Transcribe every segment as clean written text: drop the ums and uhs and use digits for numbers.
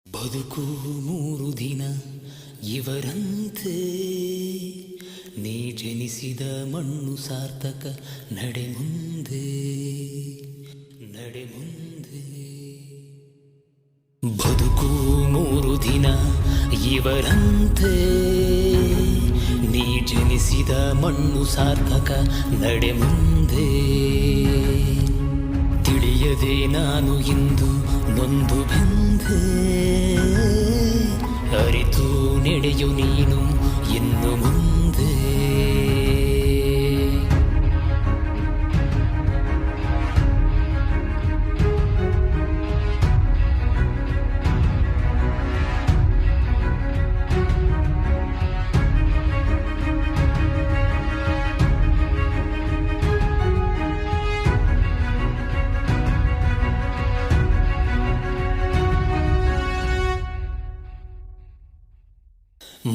ಬದುಕು 3 ದಿನ ಇವರಂತೆ, ನೀ ಜನಿಸಿದ ಮಣ್ಣು ಸಾರ್ಥಕ. ನಡೆ ಮುಂದೆ, ನಡೆ ಮುಂದೆ. ಬದುಕು 3 ದಿನ ಇವರಂತೆ, ನೀ ಜನಿಸಿದ ಮಣ್ಣು ಸಾರ್ಥಕ. ನಡೆ ಮುಂದೆ. ತಿಳಿಯದೆ ನಾನು ಇಂದು ನೊಂದು ಬಂದೆ, ಅರಿತು ನಡೆಯು ನೀನು ಇನ್ನು ಮುಂದೆ.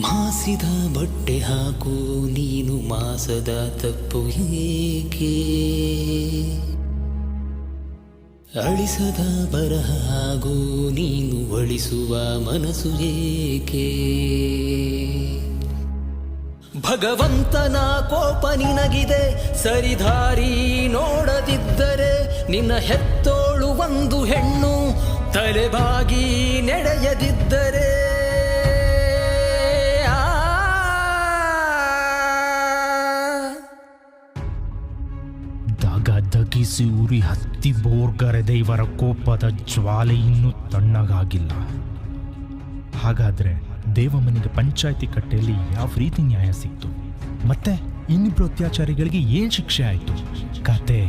ಮಾಸಿದ ಬಟ್ಟೆ ಹಾಕು ನೀನು, ಮಾಸದ ತಪ್ಪು ಏಕೆ? ಅಳಿಸದ ಬರಹ ಹಾಗೂ ನೀನು, ಅಳಿಸುವ ಮನಸ್ಸು ಏಕೆ? ಭಗವಂತನ ಕೋಪ ನಿನಗಿದೆ, ಸರಿದಾರಿ ನೋಡದಿದ್ದರೆ. ನಿನ್ನ ಹೆತ್ತೋಳು ಒಂದು ಹೆಣ್ಣು, ತಲೆಬಾಗಿ ನಡೆಯದಿದ್ದರೆ. ದಗಿಸಿ ಉರಿ ಹತ್ತಿ ಬೋರ್ಗರೆದ ಇವರ ಕೋಪದ ಜ್ವಾಲೆ ಇನ್ನೂ ತಣ್ಣಗಾಗಿಲ್ಲ. ಹಾಗಾದ್ರೆ ದೇವಮನೆಗೆ ಪಂಚಾಯಿತಿ ಕಟ್ಟೆಯಲ್ಲಿ ಯಾವ ರೀತಿ ನ್ಯಾಯ ಸಿಕ್ತು? ಮತ್ತೆ ಇನ್ನಿಬ್ರು ಅತ್ಯಾಚಾರಿಗಳಿಗೆ ಏನ್ ಶಿಕ್ಷೆ ಆಯ್ತು? ಕತೆ